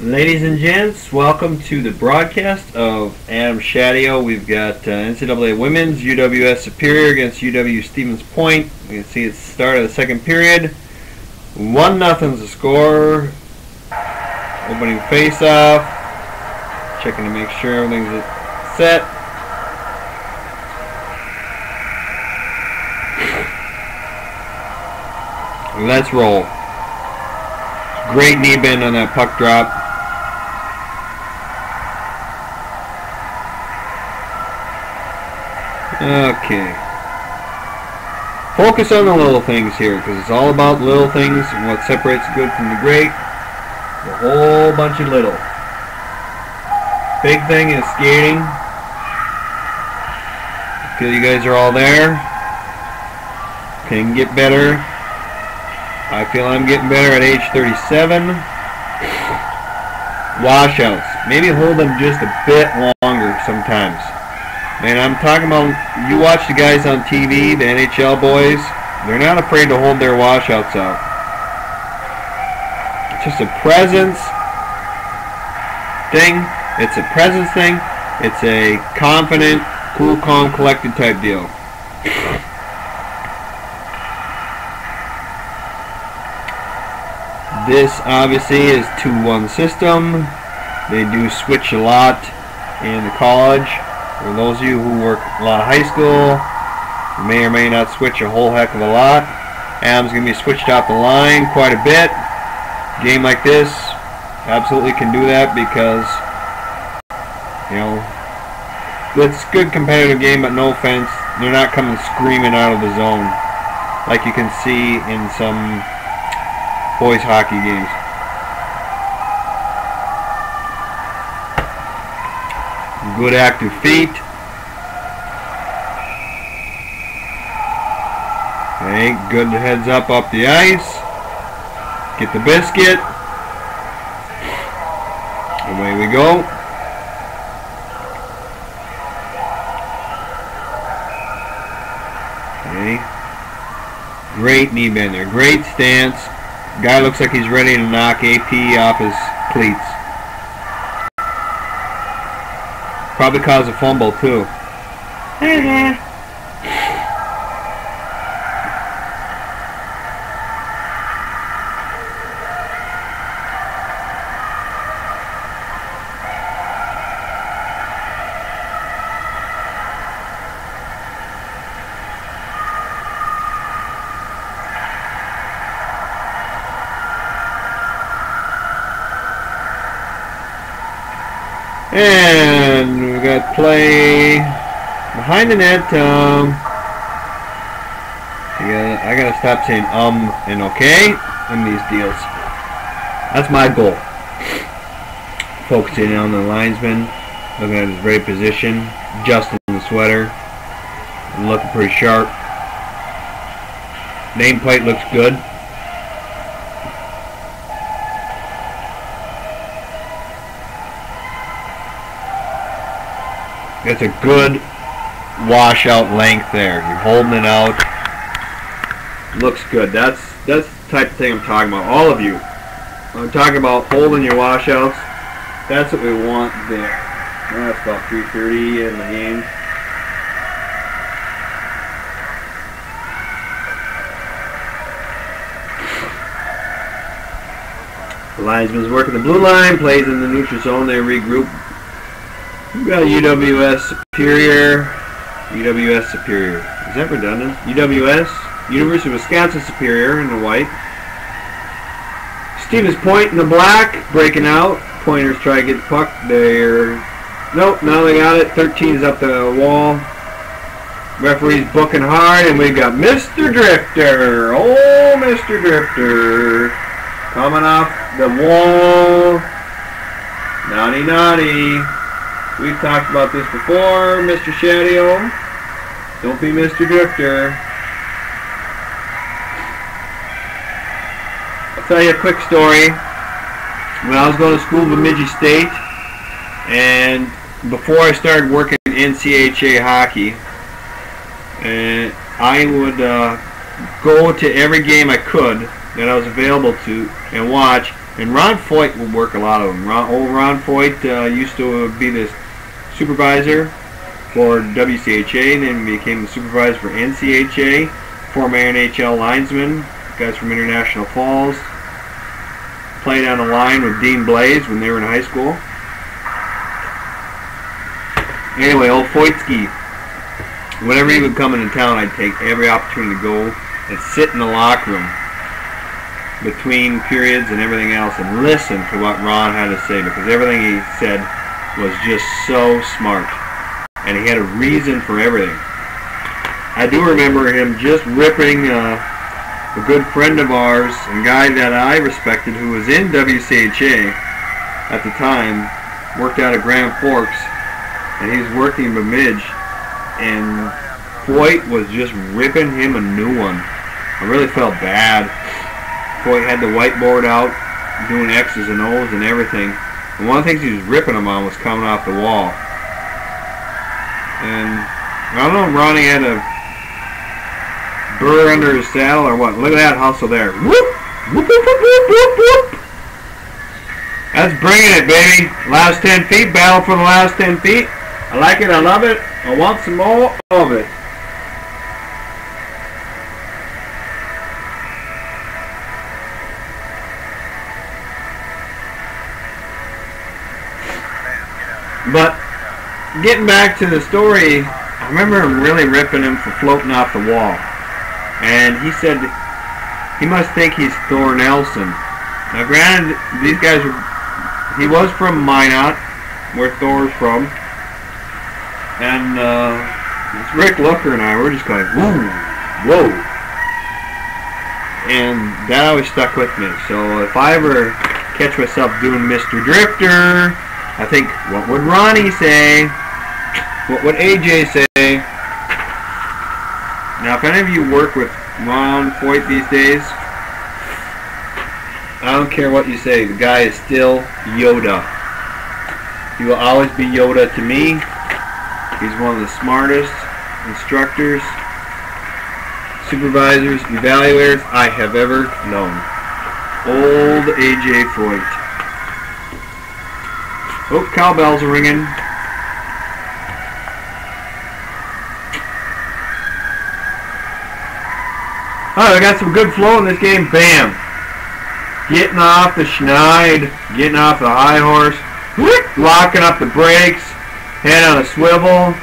Ladies and gents, welcome to the broadcast of Adam Shadio. We've got NCAA Women's, UWS Superior against UW Stevens Point. You can see it's the start of the second period. 1-0 is the score. Opening face-off. Checking to make sure everything's set. Let's roll. Great knee bend on that puck drop. Okay. Focus on the little things here, because it's all about little things and what separates the good from the great. A whole bunch of little. Big thing is skating. I feel you guys are all there. Can get better. I feel I'm getting better at age 37. Washouts. Maybe hold them just a bit longer sometimes. Man, I'm talking about, you watch the guys on TV, the NHL boys, they're not afraid to hold their washouts out. It's just a presence thing. It's a presence thing. It's a confident, cool, calm, collected type deal. This obviously is 2-1 system. They do switch a lot in the college. For those of you who work a lot of high school, you may or may not switch a whole heck of a lot. Adam's going to be switched off the line quite a bit. Game like this absolutely can do that because, you know, it's a good competitive game, but no offense, they're not coming screaming out of the zone like you can see in some boys hockey games. Good active feet. Okay, good heads up the ice. Get the biscuit. Away we go. Okay. Great knee bend there. Great stance. Guy looks like he's ready to knock AP off his cleats. Probably cause a fumble too. Hey there. And we got play behind the net. I gotta stop saying and okay in these deals. That's my goal. Focusing on the linesman, looking at his right position, adjusting the sweater, and looking pretty sharp. Nameplate looks good. That's a good washout length there. You're holding it out. Looks good. That's the type of thing I'm talking about. All of you. I'm talking about holding your washouts. That's what we want there. That's about 3:30 in the game. The linesman's working the blue line, plays in the neutral zone. They regroup. We've got UWS Superior. UWS Superior. Is that redundant? UWS. University of Wisconsin Superior in the white. Stevens Point in the black. Breaking out. Pointers try to get the puck. They're... Nope, now they got it. 13 is up the wall. Referee's booking hard. And we've got Mr. Drifter. Oh, Mr. Drifter. Coming off the wall. Naughty, naughty. We've talked about this before, Mr. Shadio. Don't be Mr. Drifter. I'll tell you a quick story. When I was going to school at Bemidji State, and before I started working NCAA hockey, I would go to every game I could that I was available to and watch, And Ron Foyt would work a lot of them. Old Ron Foyt used to be the supervisor for WCHA, then became the supervisor for NCHA, former NHL linesman, guys from International Falls. Played on the line with Dean Blaze when they were in high school. Anyway, old Foytsky, whenever he would come into town, I'd take every opportunity to go and sit in the locker room between periods and everything else and listen to what Ron had to say, because everything he said was just so smart. And he had a reason for everything. I do remember him just ripping a good friend of ours, a guy that I respected who was in WCHA at the time, worked out of Grand Forks, and he was working in Bemidji, and Foyt was just ripping him a new one. I really felt bad. Foyt had the whiteboard out, doing X's and O's and everything, and one of the things he was ripping him on was coming off the wall. And I don't know if Ronnie had a burr under his saddle or what. Look at that hustle there. Whoop! Whoop, whoop, whoop, whoop, whoop, whoop. That's bringing it, baby. Last 10 feet, battle for the last 10 feet. I like it, I love it. I want some more of it. But getting back to the story, I remember him really ripping him for floating off the wall. And he said he must think he's Thor Nelson. Now granted, these guys were, he was from Minot, where Thor's from. And Rick Looker and I were just going, whoa, whoa. And that always stuck with me. So if I ever catch myself doing Mr. Drifter, I think, what would Ronnie say? What would AJ say? Now, if any of you work with Ron Foyt these days, I don't care what you say, the guy is still Yoda. He will always be Yoda to me. He's one of the smartest instructors, supervisors, evaluators I have ever known. Old AJ Foyt. Oh, cowbells are ringing. Oh, I got some good flow in this game. Bam. Getting off the schneid, getting off the high horse, locking up the brakes, head on a swivel.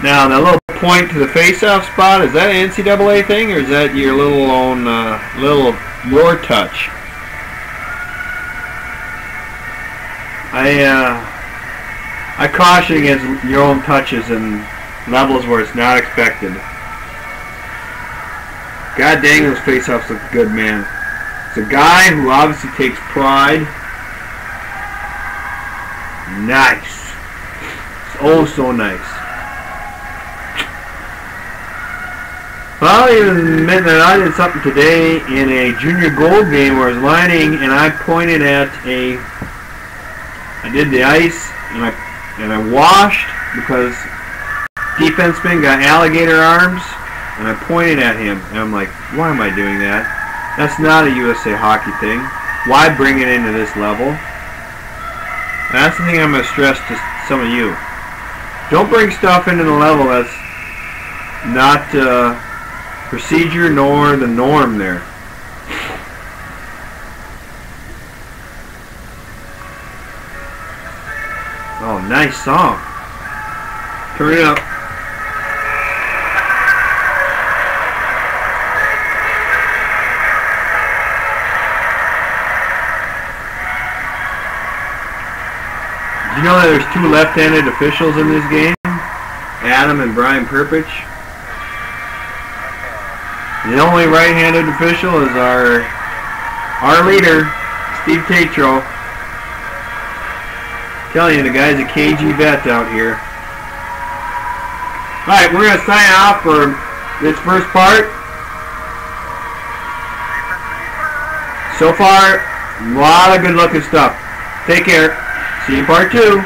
Now, that little point to the face-off spot, is that an NCAA thing, or is that your little own, your touch? I caution against your own touches and levels where it's not expected. God dang, those face-offs look good, man. It's a guy who obviously takes pride. Nice. It's oh so nice. Well, I'll even admit that I did something today in a junior gold game where I was lining and I pointed at I did the ice and I washed because defenseman got alligator arms, and I pointed at him, and I'm like, why am I doing that? That's not a USA hockey thing. Why bring it into this level? And that's the thing I'm going to stress to some of you. Don't bring stuff into the level that's not procedure nor the norm there. Oh, nice song. Turn it up. Did you know that there's two left-handed officials in this game? Adam and Brian Perpich. The only right-handed official is our leader, Steve Tatro. Telling you, the guy's a KG vet out here. Alright, we're going to sign off for this first part. So far, a lot of good looking stuff. Take care. See you in part 2.